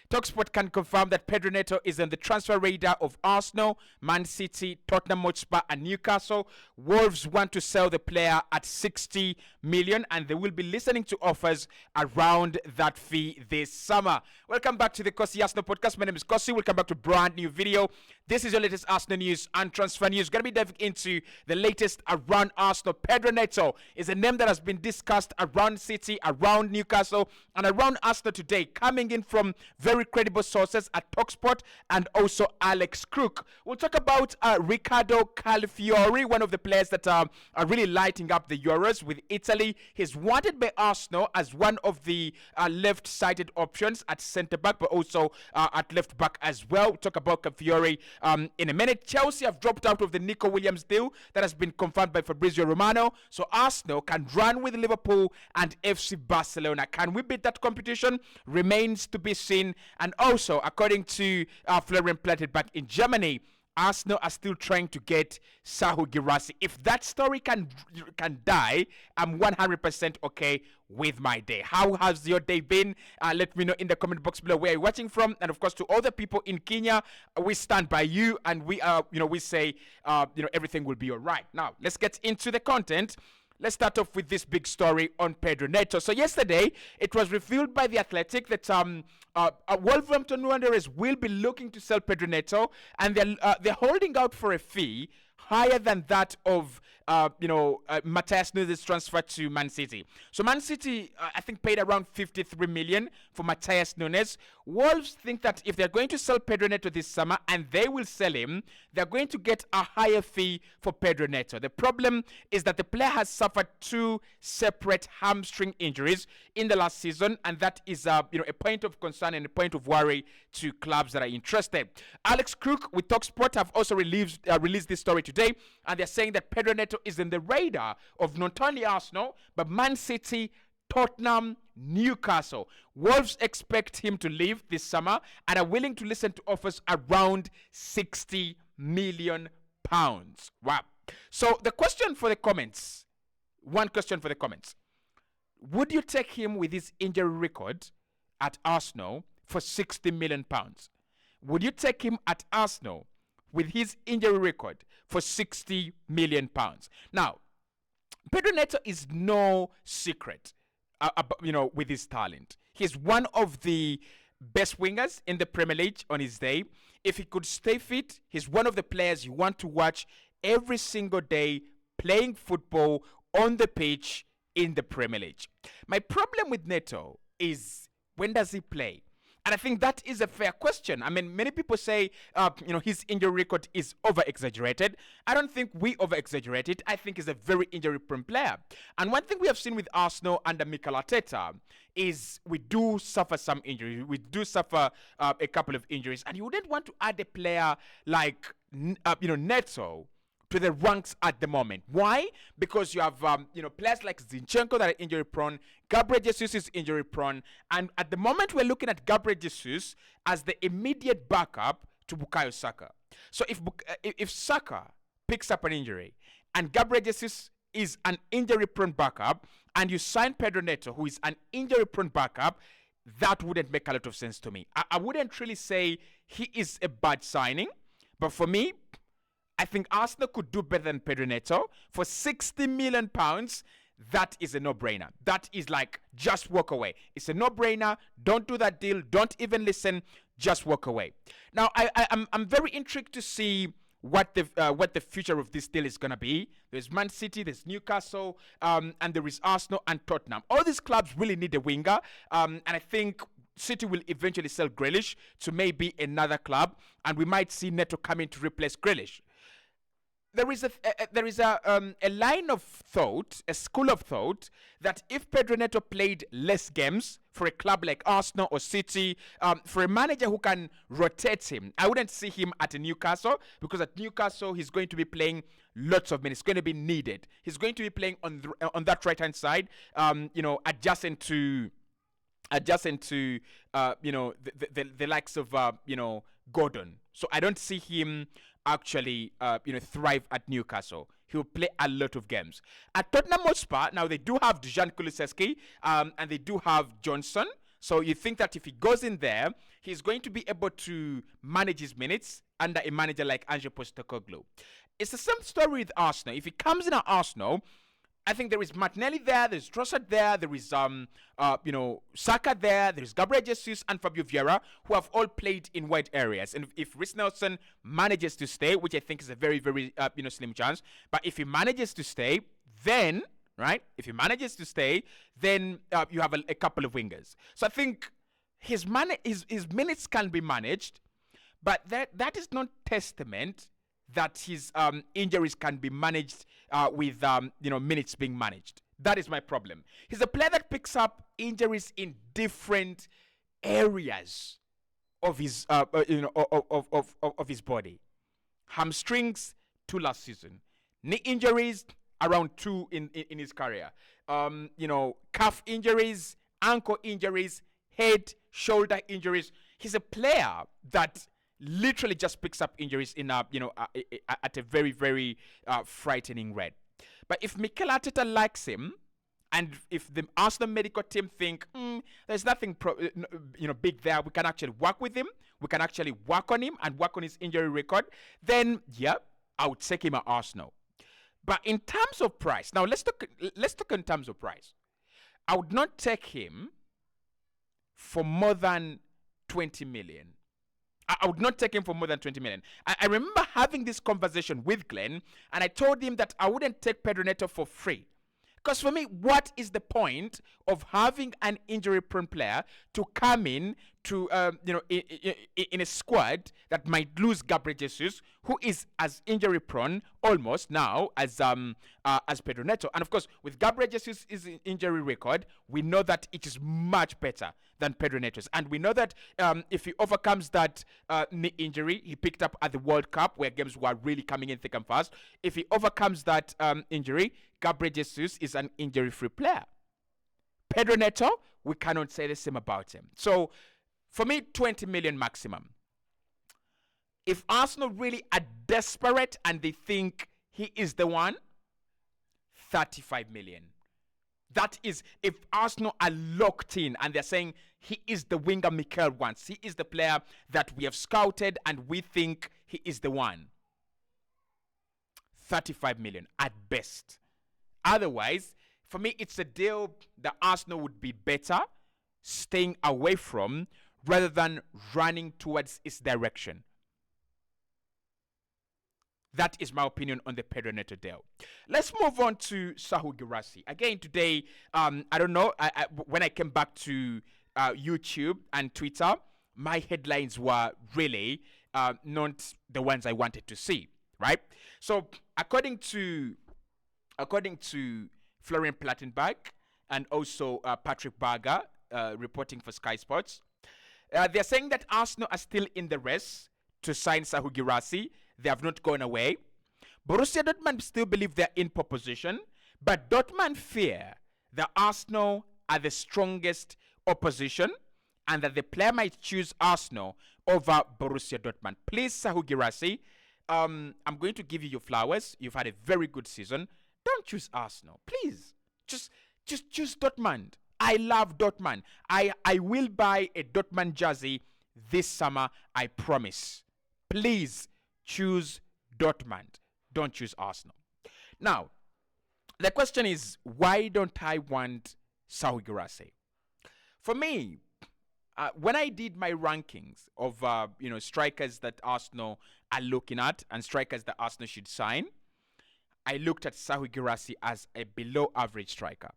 Talksport can confirm that Pedro Neto is on the transfer radar of Arsenal, Man City, Tottenham Hotspur and Newcastle. Wolves want to sell the player at 60 million and they will be listening to offers around that fee this summer. Welcome back to the Cossy Arsenal podcast. My name is Cossy. We'll come back to a brand new video. This is your latest Arsenal news and transfer news. Going to be diving into the latest around Arsenal. Pedro Neto is a name that has been discussed around City, around Newcastle and around Arsenal today, coming in from very credible sources at Talksport and also Alex Crook. We'll talk about Riccardo Calafiori, one of the players that are really lighting up the Euros with Italy. He's wanted by Arsenal as one of the left-sided options at centre-back, but also at left-back as well. We'll talk about Calafiori in a minute. Chelsea have dropped out of the Nico Williams deal that has been confirmed by Fabrizio Romano, so Arsenal can run with Liverpool and FC Barcelona. Can we beat that competition? Remains to be seen. And also, according to Florian Pletted back in Germany, Arsenal are still trying to get Sahu Girassi. If that story can die, I'm 100% okay with my day. How has your day been? Let me know in the comment box below where you're watching from. And of course, to all the people in Kenya, we stand by you and we say, everything will be all right. Now, let's get into the content. Let's start off with this big story on Pedro Neto. So yesterday, it was revealed by The Athletic that Wolverhampton Wanderers will be looking to sell Pedro Neto, and they're holding out for a fee higher than that of Matthias Nunes' transfer to Man City. So Man City, I think, paid around 53 million for Matthias Nunes. Wolves think that if they're going to sell Pedro Neto this summer, and they will sell him, they're going to get a higher fee for Pedro Neto. The problem is that the player has suffered 2 separate hamstring injuries in the last season, and that is a point of concern and a point of worry to clubs that are interested. Alex Crook with Talksport have also released this story today, and they're saying that Pedro Neto is in the radar of not only Arsenal, but Man City, Tottenham, Newcastle. Wolves expect him to leave this summer and are willing to listen to offers around 60 million pounds. Wow. So the question for the comments, one question for the comments. Would you take him with his injury record at Arsenal for 60 million pounds? Would you take him at Arsenal with his injury record for 60 million pounds? Now, Pedro Neto is no secret, with his talent. He's one of the best wingers in the Premier League on his day. If he could stay fit, he's one of the players you want to watch every single day playing football on the pitch in the Premier League. My problem with Neto is, when does he play? And I think that is a fair question. I mean, many people say, his injury record is over-exaggerated. I don't think we over-exaggerate it. I think he's a very injury-prone player. And one thing we have seen with Arsenal under Mikel Arteta is we do suffer some injuries. We do suffer a couple of injuries. And you wouldn't want to add a player like, Neto to the ranks at the moment. Why? Because you have players like Zinchenko that are injury prone, Gabriel Jesus is injury prone, and at the moment we're looking at Gabriel Jesus as the immediate backup to Bukayo Saka. So if Saka picks up an injury and Gabriel Jesus is an injury prone backup, and you sign Pedro Neto, who is an injury prone backup, that wouldn't make a lot of sense to me. I wouldn't really say he is a bad signing, but for me, I think Arsenal could do better than Pedro Neto. For 60 million pounds, that is a no-brainer. That is like, just walk away. It's a no-brainer. Don't do that deal. Don't even listen. Just walk away. Now, I'm very intrigued to see what the future of this deal is going to be. There's Man City, there's Newcastle, and there is Arsenal and Tottenham. All these clubs really need a winger, and I think City will eventually sell Grealish to maybe another club, and we might see Neto come in to replace Grealish. There is a line of thought, a school of thought, that if Pedro Neto played less games for a club like Arsenal or City, for a manager who can rotate him, I wouldn't see him at Newcastle, because at Newcastle he's going to be playing lots of minutes. It's going to be needed. He's going to be playing on that right hand side, adjacent to the likes of Gordon. So I don't see him actually thrive at Newcastle. He'll play a lot of games. At Tottenham Hotspur, now they do have Dejan Kulusevski, and they do have Johnson. So you think that if he goes in there, he's going to be able to manage his minutes under a manager like Ange Postecoglou. It's the same story with Arsenal. If he comes in at Arsenal, I think there is Martinelli there, there's Trossard there, there is Saka there, there's Gabriel Jesus and Fabio Vieira, who have all played in wide areas. And if Reece Nelson manages to stay, which I think is a very, very slim chance, but if he manages to stay, then if he manages to stay, then you have a couple of wingers. So I think his minutes can be managed, but that is not testament that his injuries can be managed with minutes being managed. That is my problem. He's a player that picks up injuries in different areas of his of his body. Hamstrings 2 last season, knee injuries around 2 in his career. Calf injuries, ankle injuries, head, shoulder injuries. He's a player that literally just picks up injuries in at a very, very frightening rate. But if Mikel Arteta likes him, and if the Arsenal medical team think there's nothing big there, we can actually work with him, we can actually work on him and work on his injury record, then I would take him at Arsenal. But in terms of price, now let's talk in terms of price. I would not take him for more than 20 million. I would not take him for more than 20 million. I remember having this conversation with Glenn, and I told him that I wouldn't take Pedro Neto for free. Because for me, what is the point of having an injury-prone player to come in to, in a squad that might lose Gabriel Jesus, who is as injury-prone almost now as Pedro Neto. And of course, with Gabriel Jesus' injury record, we know that it is much better than Pedro Neto's. And we know that if he overcomes that knee injury he picked up at the World Cup, where games were really coming in thick and fast, if he overcomes that injury, Gabriel Jesus is an injury-free player. Pedro Neto, we cannot say the same about him. So, for me, 20 million maximum. If Arsenal really are desperate and they think he is the one, 35 million. That is, if Arsenal are locked in and they're saying he is the winger Mikel wants, he is the player that we have scouted and we think he is the one. 35 million at best. Otherwise, for me, it's a deal that Arsenal would be better staying away from rather than running towards its direction. That is my opinion on the Pedro Neto deal. Let's move on to Sahu Girassi. Again, today, I don't know, when I came back to YouTube and Twitter, my headlines were really not the ones I wanted to see, right? So, according to Florian Plattenberg and also Patrick Berger, reporting for Sky Sports, they're saying that Arsenal are still in the race to sign Sahu Girassi. They have not gone away. Borussia Dortmund still believe they're in pole position, but Dortmund fear that Arsenal are the strongest opposition and that the player might choose Arsenal over Borussia Dortmund. Please, Sahu Girassi, I'm going to give you your flowers. You've had a very good season. Don't choose Arsenal. Please. Just choose Dortmund. I love Dortmund. I will buy a Dortmund jersey this summer, I promise. Please choose Dortmund. Don't choose Arsenal. Now, the question is, why don't I want Sahu Girassi? For me, when I did my rankings of strikers that Arsenal are looking at and strikers that Arsenal should sign, I looked at Sahu Girassi as a below average striker.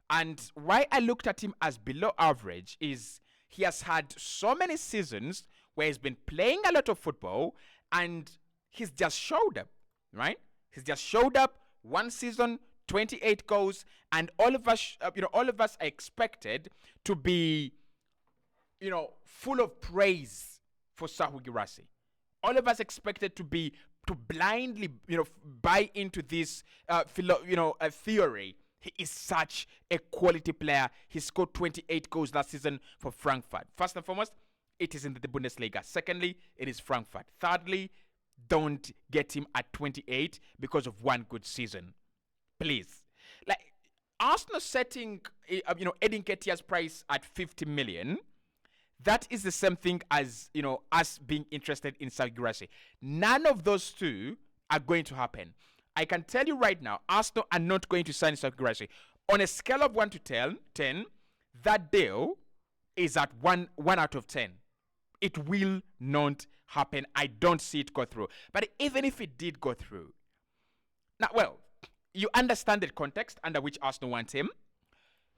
And why I looked at him as below average is he has had so many seasons where he's been playing a lot of football and he's just showed up, right? He's just showed up one season, 28 goals, and all of us are expected to be, full of praise for Sahu Girassi. All of us expected to blindly, buy into this, theory. He is such a quality player. He scored 28 goals last season for Frankfurt. First and foremost, it is in the Bundesliga. Secondly, it is Frankfurt. Thirdly, don't get him at 28 because of one good season. Please. Arsenal setting, Edin Nketiah's price at 50 million. That is the same thing as, us being interested in Serhou Guirassy. None of those two are going to happen. I can tell you right now, Arsenal are not going to sign Serhou Guirassy. On a scale of 1 to 10, that deal is at 1 out of 10. It will not happen. I don't see it go through. But even if it did go through, now, well, you understand the context under which Arsenal wants him.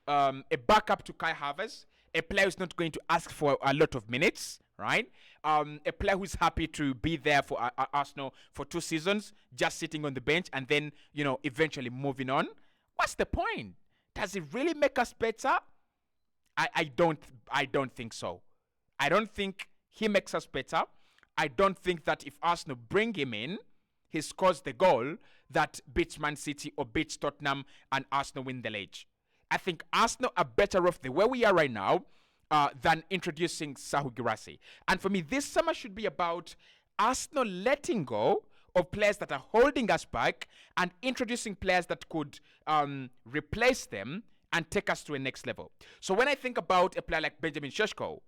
A backup to Kai Havertz, a player who's not going to ask for a lot of minutes, right? A player who's happy to be there for Arsenal for 2 seasons, just sitting on the bench and then, eventually moving on. What's the point? Does it really make us better? I don't think so. I don't think he makes us better. I don't think that if Arsenal bring him in, he scores the goal that beats Man City or beats Tottenham and Arsenal win the league. I think Arsenal are better off the way we are right now than introducing Serhou Guirassy. And for me, this summer should be about Arsenal letting go of players that are holding us back and introducing players that could replace them and take us to a next level. So when I think about a player like Benjamin Šeško,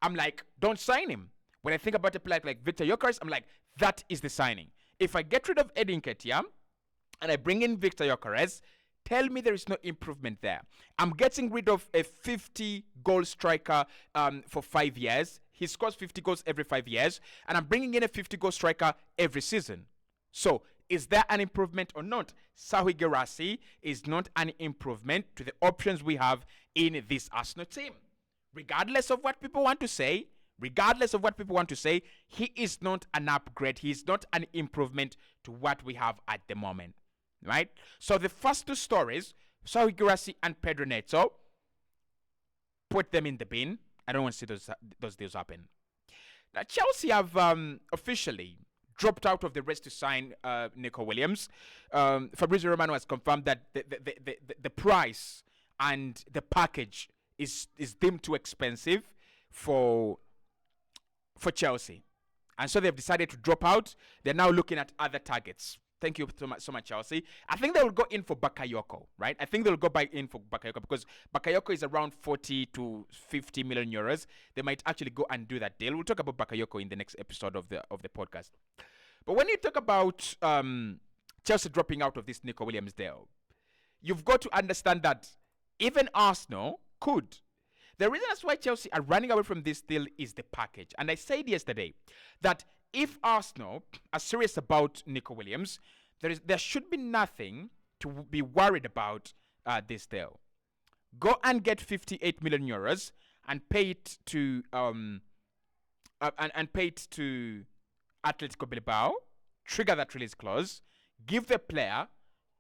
I'm like, don't sign him. When I think about a player like Viktor Gyökeres, I'm like, that is the signing. If I get rid of Edin Nketiah and I bring in Viktor Gyökeres, tell me there is no improvement there. I'm getting rid of a 50-goal striker for 5 years. He scores 50 goals every 5 years. And I'm bringing in a 50-goal striker every season. So, is there an improvement or not? Serhou Guirassy is not an improvement to the options we have in this Arsenal team. Regardless of what people want to say, he is not an upgrade. He is not an improvement to what we have at the moment. Right? So the first 2 stories, Serhou Guirassy and Pedro Neto, put them in the bin. I don't want to see those deals happen. Now, Chelsea have officially dropped out of the race to sign Nico Williams. Fabrizio Romano has confirmed that the price and the package is deemed too expensive for Chelsea. And so they've decided to drop out. They're now looking at other targets. Thank you so much, Chelsea. I think they will go in for Bakayoko, right? I think they'll go in for Bakayoko because Bakayoko is around 40 to 50 million euros. They might actually go and do that deal. We'll talk about Bakayoko in the next episode of the podcast. But when you talk about Chelsea dropping out of this Nico Williams deal, you've got to understand that even Arsenal could. The reason that's why Chelsea are running away from this deal is the package. And I said yesterday that if Arsenal are serious about Nico Williams, there should be nothing to be worried about this deal. Go and get 58 million euros and pay it to Atletico Bilbao. Trigger that release clause. Give the player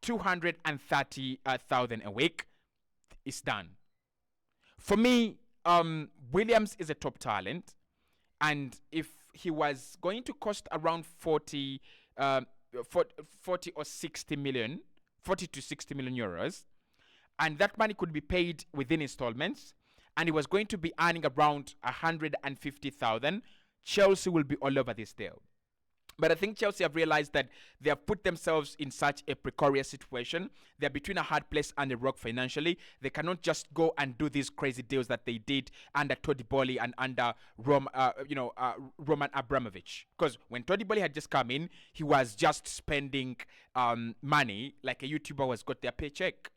230,000 a week. It's done. For me, Williams is a top talent, and if he was going to cost around 40 or 60 million, 40 to 60 million euros, and that money could be paid within installments, and he was going to be earning around 150,000, Chelsea will be all over this deal. But I think Chelsea have realized that they have put themselves in such a precarious situation. They're between a hard place and a rock financially. They cannot just go and do these crazy deals that they did under Todd Boehly and under Roman Abramovich. Because when Todd Boehly had just come in, he was just spending money like a YouTuber was got their paycheck.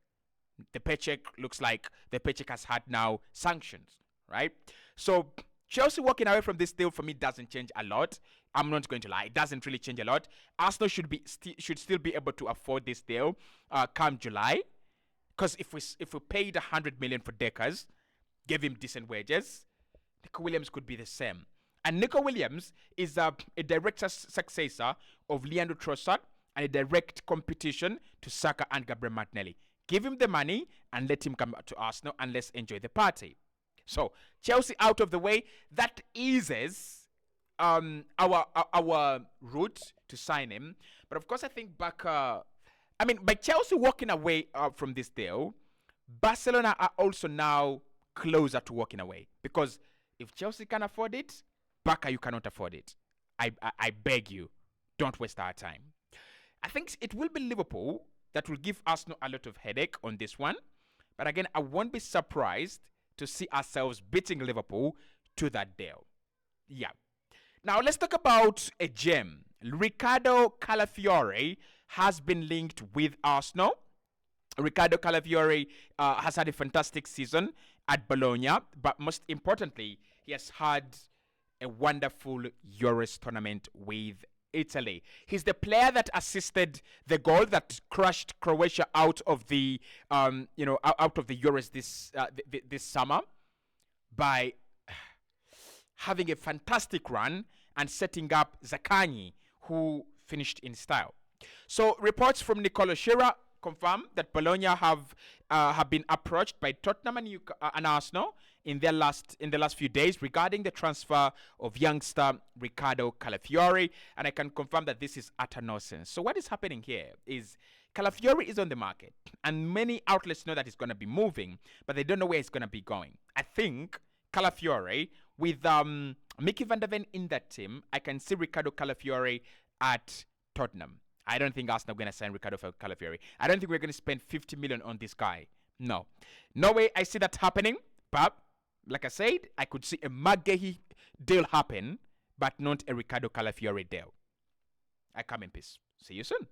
The paycheck looks like the paycheck has had now sanctions, right? So Chelsea walking away from this deal for me doesn't change a lot. I'm not going to lie, it doesn't really change a lot. Arsenal should still be able to afford this deal come July, because if we paid 100 million for Deckers, gave him decent wages, Nico Williams could be the same. And Nico Williams is a direct successor of Leandro Trossard and a direct competition to Saka and Gabriel Martinelli. Give him the money and let him come to Arsenal and let's enjoy the party. So Chelsea out of the way, that eases our route to sign him. But of course, I think by Chelsea walking away from this deal, Barcelona are also now closer to walking away, because if Chelsea can afford it, Barca, you cannot afford it. I beg you, don't waste our time. I think it will be Liverpool that will give Arsenal a lot of headache on this one. But again, I won't be surprised to see ourselves beating Liverpool to that deal. Yeah. Now let's talk about a gem. Ricardo Calafiore has been linked with Arsenal. Ricardo Calafiore has had a fantastic season at Bologna, but most importantly, he has had a wonderful Euros tournament with Italy. He's the player that assisted the goal that crushed Croatia out of the out of the Euros this summer by having a fantastic run and setting up Zaccagni, who finished in style. So reports from Nicolo Schira confirm that Bologna have been approached by Tottenham and Arsenal in the last few days regarding the transfer of youngster Ricardo Calafiore, and I can confirm that this is utter nonsense. So what is happening here is Calafiore is on the market, and many outlets know that he's going to be moving, but they don't know where he's going to be going. I think Calafiore, with Mickey van der Ven in that team, I can see Ricardo Calafiore at Tottenham. I don't think Arsenal are going to sign Ricardo Calafiore. I don't think we're going to spend 50 million on this guy. No way I see that happening. But like I said, I could see a McGahey deal happen, but not a Ricardo Calafiore deal. I come in peace. See you soon.